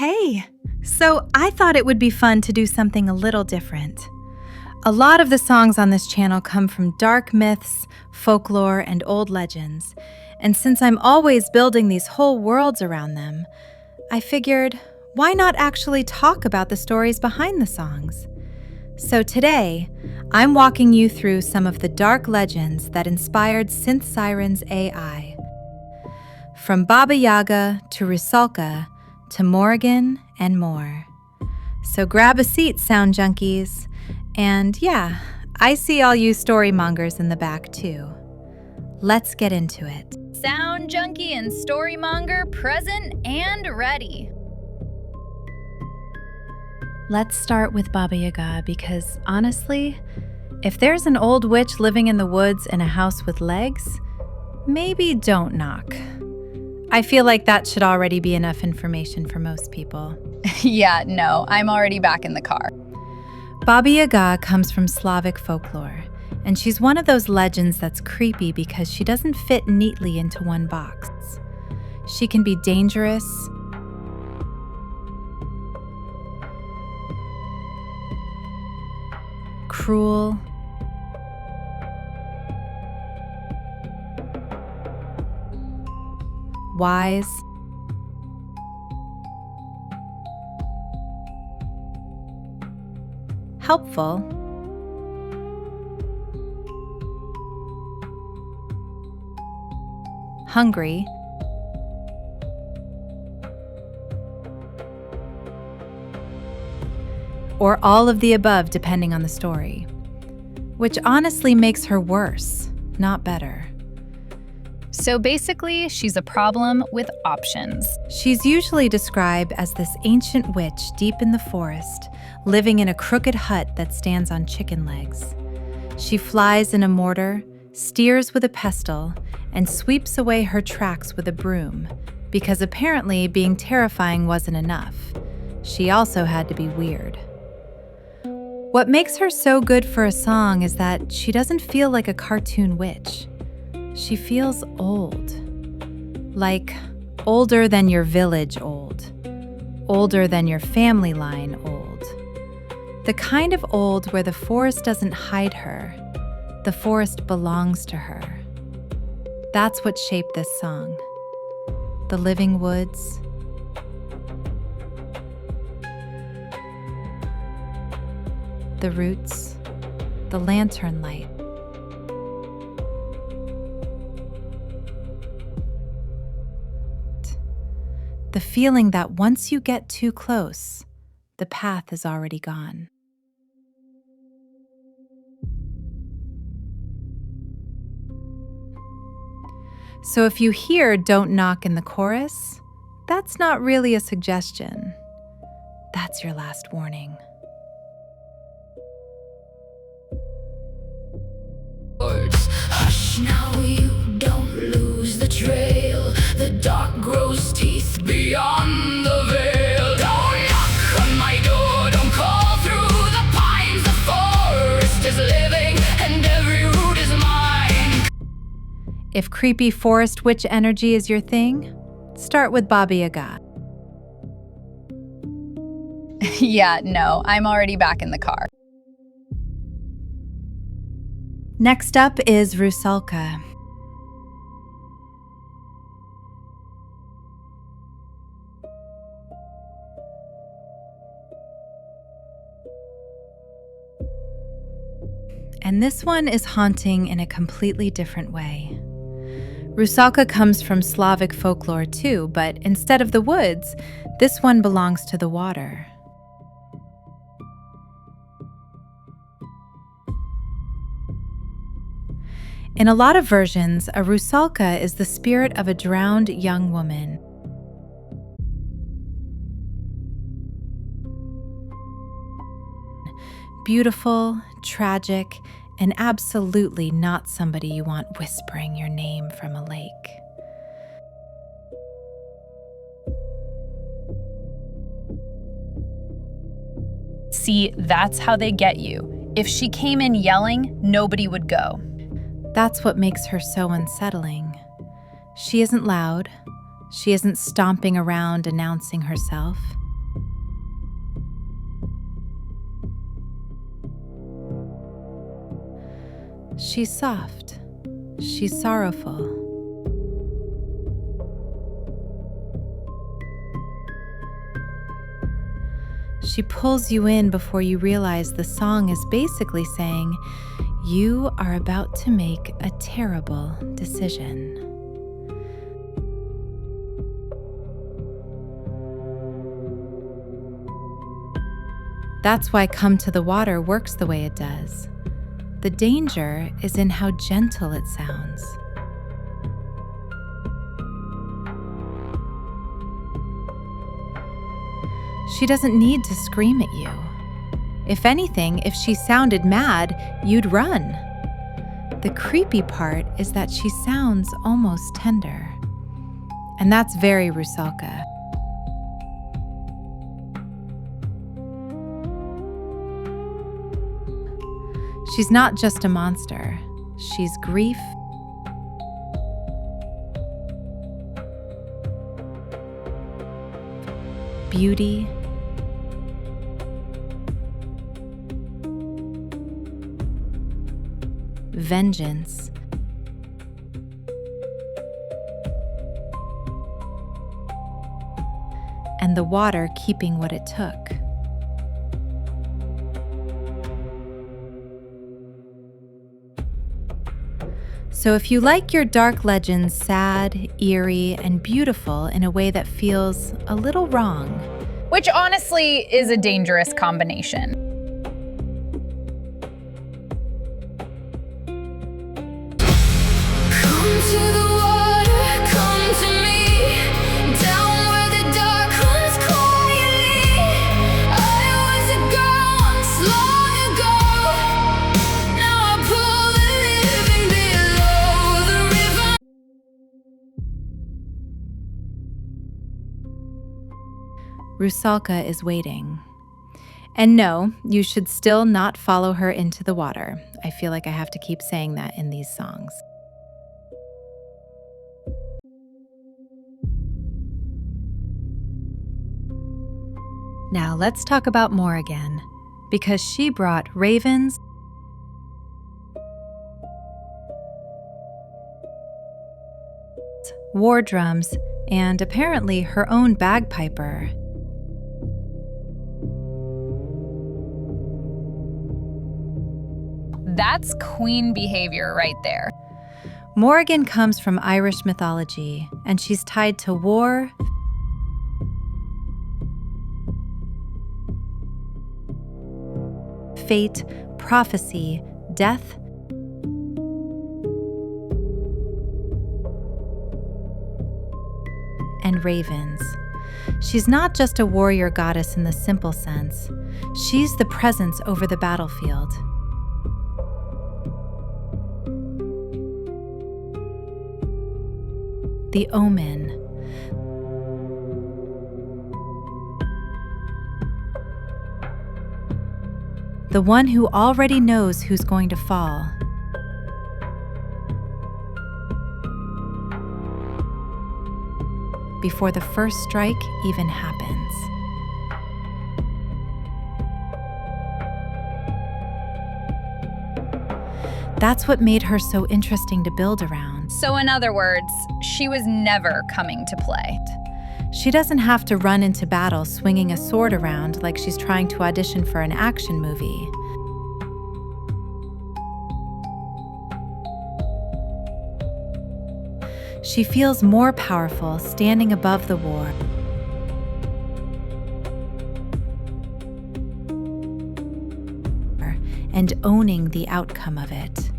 Hey, so I thought it would be fun to do something a little different. A lot of the songs on this channel come from dark myths, folklore, and old legends, and since I'm always building these whole worlds around them, I figured, why not actually talk about the stories behind the songs? So today, I'm walking you through some of the dark legends that inspired Synth Sirens AI. From Baba Yaga to Rusalka to Morrigan and more. So grab a seat, sound junkies. And yeah, I see all you storymongers in the back too. Let's get into it. Sound junkie and storymonger present and ready. Let's start with Baba Yaga because honestly, if there's an old witch living in the woods in a house with legs, maybe don't knock. I feel like that should already be enough information for most people. Yeah, no, I'm already back in the car. Baba Yaga comes from Slavic folklore, and she's one of those legends that's creepy because she doesn't fit neatly into one box. She can be dangerous, cruel, wise, helpful, hungry, or all of the above depending on the story, which honestly makes her worse, not better. So basically, she's a problem with options. She's usually described as this ancient witch deep in the forest, living in a crooked hut that stands on chicken legs. She flies in a mortar, steers with a pestle, and sweeps away her tracks with a broom, because apparently being terrifying wasn't enough. She also had to be weird. What makes her so good for a song is that she doesn't feel like a cartoon witch. She feels old. Like older than your village old. Older than your family line old. The kind of old where the forest doesn't hide her. The forest belongs to her. That's what shaped this song. The living woods, the roots, the lantern light. The feeling that once you get too close, the path is already gone. So if you hear "don't knock" in the chorus, that's not really a suggestion. That's your last warning. Hush now, you don't lose the trail. The dark grows teeth beyond the veil. Don't knock on my door, don't call through the pines. The forest is living and every root is mine. If creepy forest witch energy is your thing, start with Baba Yaga. Yeah, no, I'm already back in the car. Next up is Rusalka. And this one is haunting in a completely different way. Rusalka comes from Slavic folklore too, but instead of the woods, this one belongs to the water. In a lot of versions, a Rusalka is the spirit of a drowned young woman. Beautiful, tragic, and absolutely not somebody you want whispering your name from a lake. See, that's how they get you. If she came in yelling, nobody would go. That's what makes her so unsettling. She isn't loud. She isn't stomping around announcing herself. She's soft. She's sorrowful. She pulls you in before you realize the song is basically saying, you are about to make a terrible decision. That's why Come to the Water works the way it does. The danger is in how gentle it sounds. She doesn't need to scream at you. If anything, if she sounded mad, you'd run. The creepy part is that she sounds almost tender. And that's very Rusalka. She's not just a monster. She's grief, beauty, vengeance, and the water keeping what it took. So if you like your dark legends sad, eerie, and beautiful in a way that feels a little wrong, Which honestly is a dangerous combination. Come to the water, come to me, down where the dark runs quietly. I was a girl once long ago, now I pull the living below the river. Rusalka is waiting. And no, you should still not follow her into the water. I feel like I have to keep saying that in these songs. Now let's talk about Morrigan, because she brought ravens, war drums, and apparently her own bagpiper. That's queen behavior right there. Morrigan comes from Irish mythology, and she's tied to war, fate, prophecy, death, and ravens. She's not just a warrior goddess in the simple sense. She's the presence over the battlefield. The omen. The one who already knows who's going to fall. Before the first strike even happens. That's what made her so interesting to build around. So in other words, she was never coming to play. She doesn't have to run into battle swinging a sword around like she's trying to audition for an action movie. She feels more powerful standing above the war. And owning the outcome of it.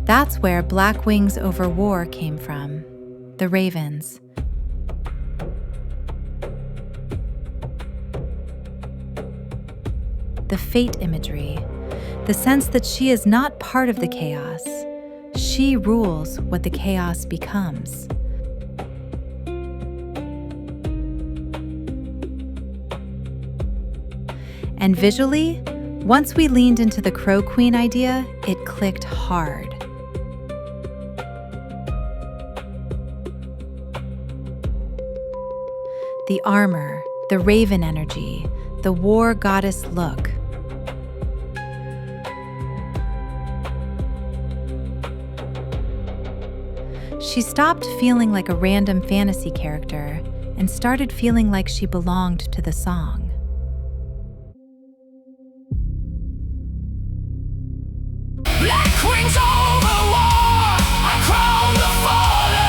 That's where Black Wings Over War came from, the ravens. The fate imagery, the sense that she is not part of the chaos. She rules what the chaos becomes. And visually, once we leaned into the Crow Queen idea, it clicked hard. the armor, the raven energy, the war goddess look. She stopped feeling like a random fantasy character and started feeling like she belonged to the song. Black wings over war, I crown the fallen.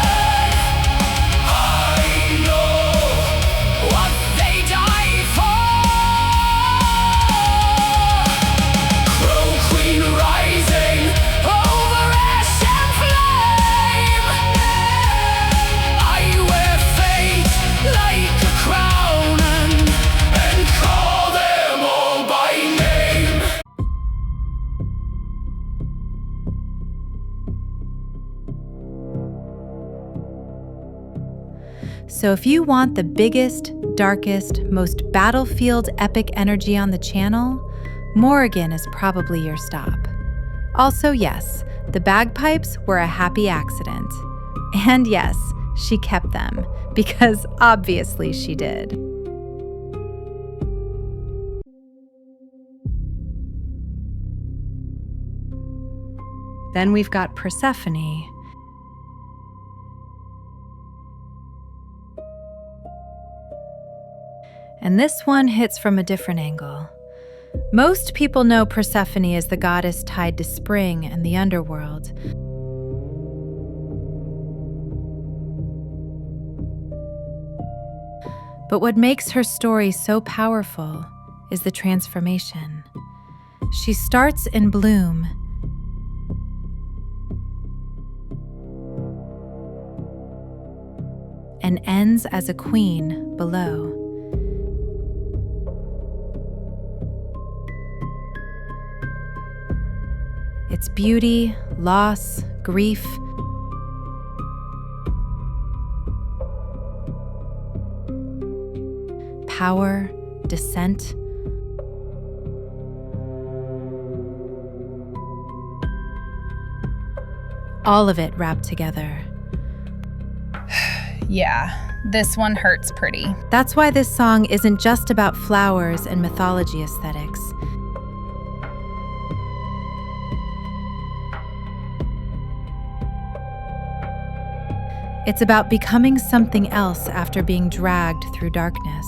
I know what they die for. Crow queen rising over ash and flame. I wear fate like a crown and call them all by name. So if you want the biggest, darkest, most battlefield epic energy on the channel, Morrigan is probably your stop. Also, yes, the bagpipes were a happy accident. And yes, she kept them, because obviously she did. Then we've got Persephone. And this one hits from a different angle. Most people know Persephone as the goddess tied to spring and the underworld. But what makes her story so powerful is the transformation. She starts in bloom and ends as a queen below. It's beauty, loss, grief, power, descent. All of it wrapped together. Yeah, this one hurts pretty. That's why this song isn't just about flowers and mythology aesthetics. It's about becoming something else after being dragged through darkness.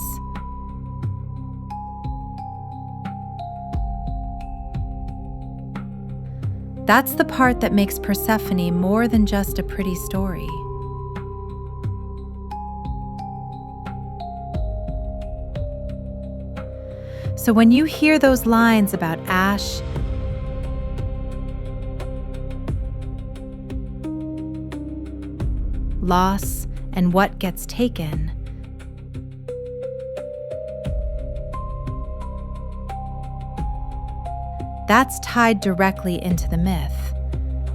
That's the part that makes Persephone more than just a pretty story. So when you hear those lines about ash, loss, and what gets taken, that's tied directly into the myth.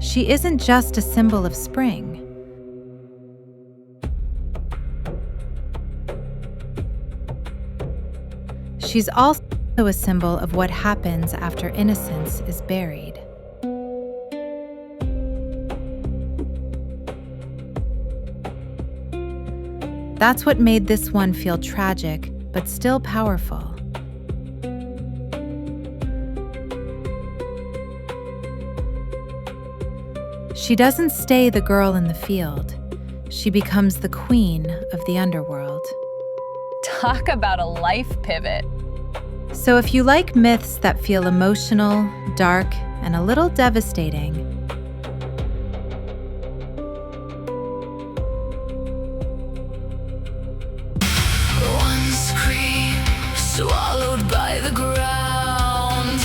She isn't just a symbol of spring. She's also a symbol of what happens after innocence is buried. That's what made this one feel tragic, but still powerful. She doesn't stay the girl in the field. She becomes the queen of the underworld. Talk about a life pivot. So if you like myths that feel emotional, dark, and a little devastating, One scream swallowed by the ground.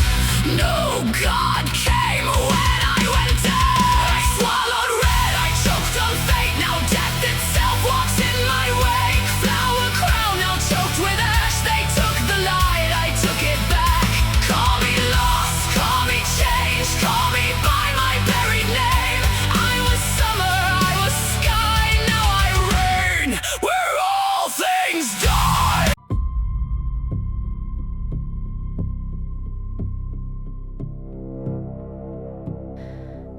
No God came when I went down. I swallowed red, I choked on fate. Now death itself walks in my wake. Flower crown now choked with ash. They took the light, I took it back. Call me lost, call me changed, call me by my buried name. I was summer, I was sky, now I rain. Where all things die.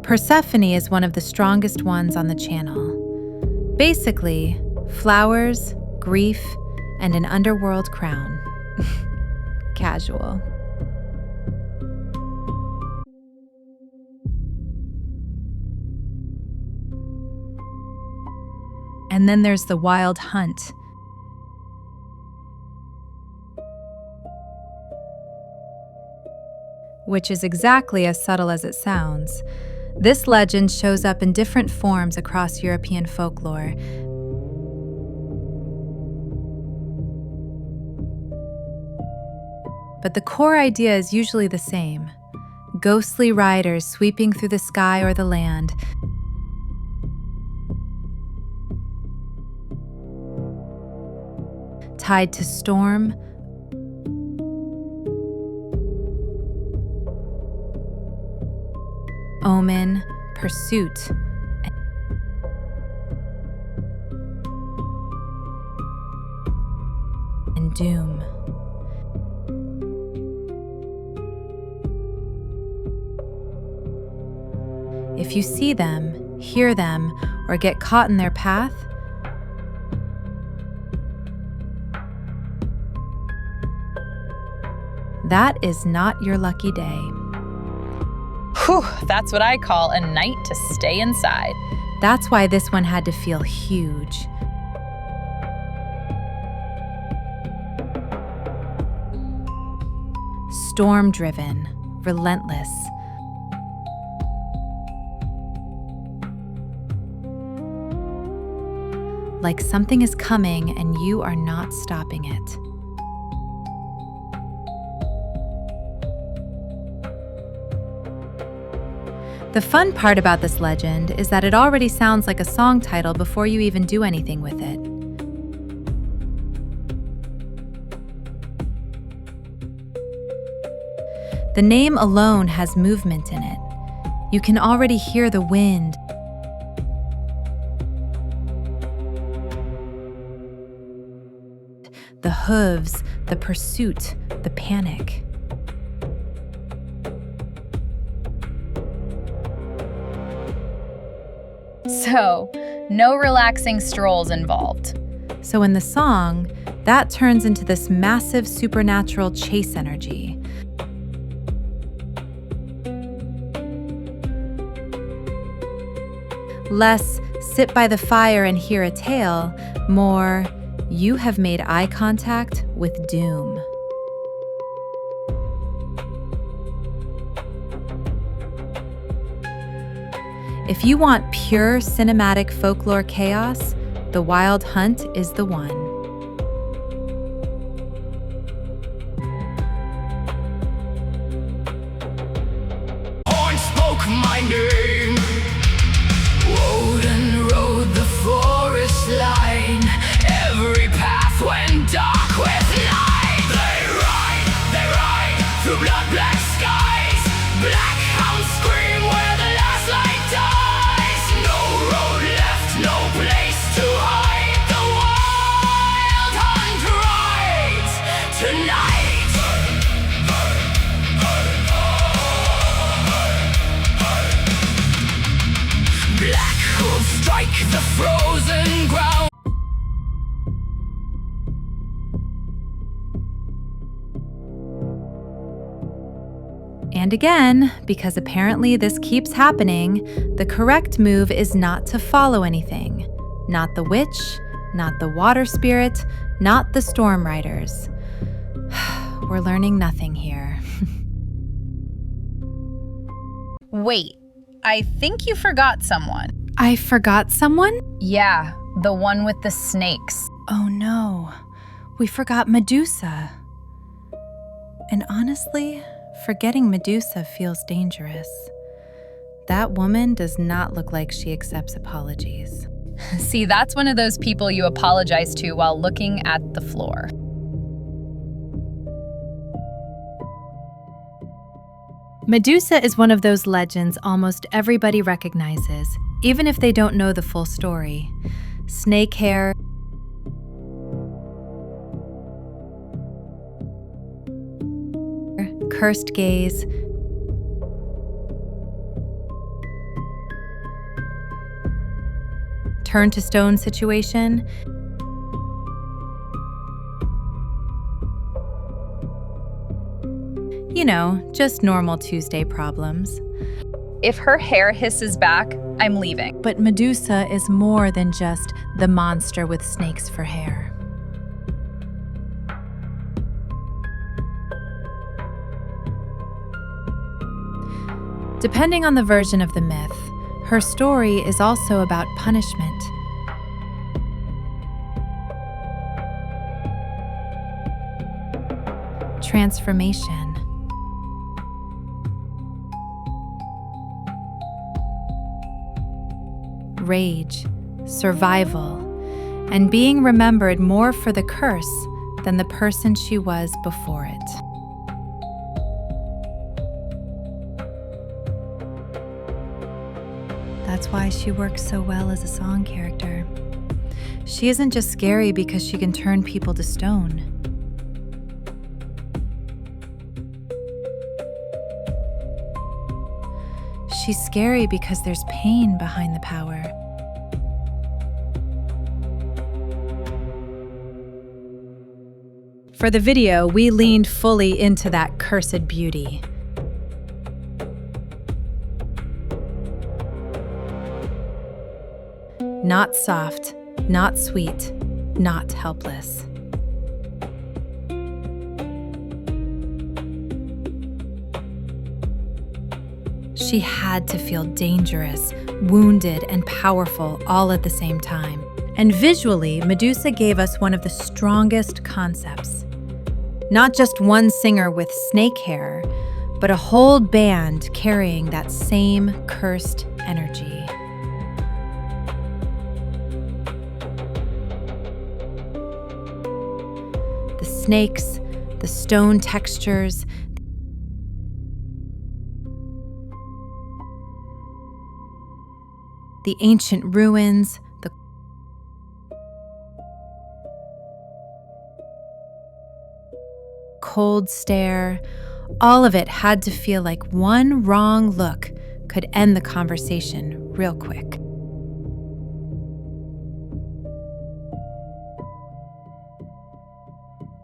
Persephone is one of the strongest ones on the channel. Basically, flowers, grief, and an underworld crown. Casual. And then there's the wild hunt. Which is exactly as subtle as it sounds. This legend shows up in different forms across European folklore. But the core idea is usually the same. Ghostly riders sweeping through the sky or the land, tied to storm, omen, pursuit, and doom. If you see them, hear them, or get caught in their path, that is not your lucky day. Whew, that's what I call a night to stay inside. That's why this one had to feel huge. Storm-driven, relentless. Like something is coming and you are not stopping it. The fun part about this legend is that it already sounds like a song title before you even do anything with it. The name alone has movement in it. You can already hear the wind, the hooves, the pursuit, the panic. So, no relaxing strolls involved. So in the song, that turns into this massive supernatural chase energy. Less sit by the fire and hear a tale, more you have made eye contact with doom. If you want pure cinematic folklore chaos, The Wild Hunt is the one. Horn spoke my name. Woden rode the forest line. Every path went dark with night. They ride through blood-black skies. Black hounds scream where the last light dies. No road left, no place to hide. The wild hunt rides tonight. Black hooves strike the frozen ground. And again, because apparently this keeps happening, the correct move is not to follow anything. Not the witch, not the water spirit, not the storm riders. We're learning nothing here. Wait, I think you forgot someone. I forgot someone? Yeah, the one with the snakes. Oh no, we forgot Medusa. And honestly, forgetting Medusa feels dangerous. That woman does not look like she accepts apologies. See, that's one of those people you apologize to while looking at the floor. Medusa is one of those legends almost everybody recognizes, even if they don't know the full story. Snake hair, cursed gaze, turn to stone situation. You know, just normal Tuesday problems. If her hair hisses back, I'm leaving. But Medusa is more than just the monster with snakes for hair. Depending on the version of the myth, her story is also about punishment. Transformation. Rage, survival, and being remembered more for the curse than the person she was before it. That's why she works so well as a song character. She isn't just scary because she can turn people to stone. She's scary because there's pain behind the power. For the video, we leaned fully into that cursed beauty. Not soft, not sweet, not helpless. She had to feel dangerous, wounded, and powerful all at the same time. And visually, Medusa gave us one of the strongest concepts. Not just one singer with snake hair, but a whole band carrying that same cursed energy. The snakes, the stone textures, the ancient ruins, the cold stare, all of it had to feel like one wrong look could end the conversation real quick.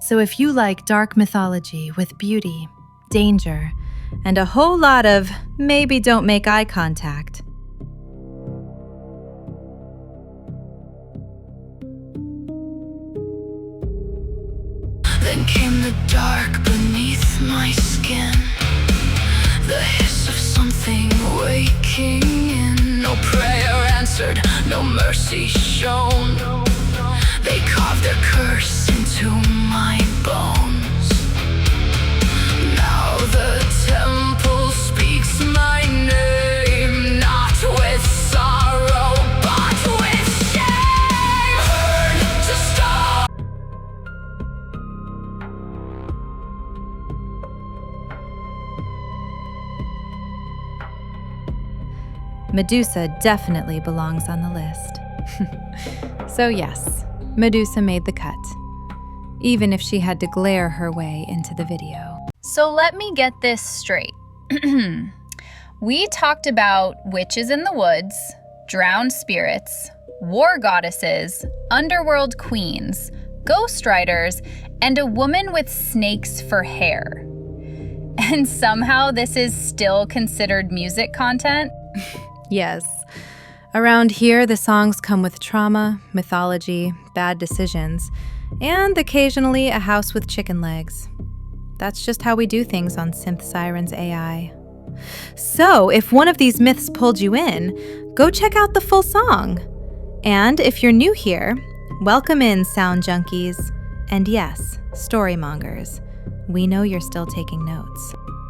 So if you like dark mythology with beauty, danger, and a whole lot of maybe don't make eye contact, then came the dark beneath my skin, the hiss of something waking in. No prayer answered, no mercy shown. They carved their curse into my bones. Now the temple speaks my name, not with sorrow, but with shame. Burn to stone. Medusa definitely belongs on the list. So yes, Medusa made the cut, even if she had to glare her way into the video. So let me get this straight. We talked about witches in the woods, drowned spirits, war goddesses, underworld queens, ghost riders, and a woman with snakes for hair. And somehow this is still considered music content? Yes. Around here, the songs come with trauma, mythology, bad decisions, and occasionally a house with chicken legs. That's just how we do things on Synth Sirens AI. So, if one of these myths pulled you in, go check out the full song. And if you're new here, welcome in, sound junkies. And yes, storymongers. We know you're still taking notes.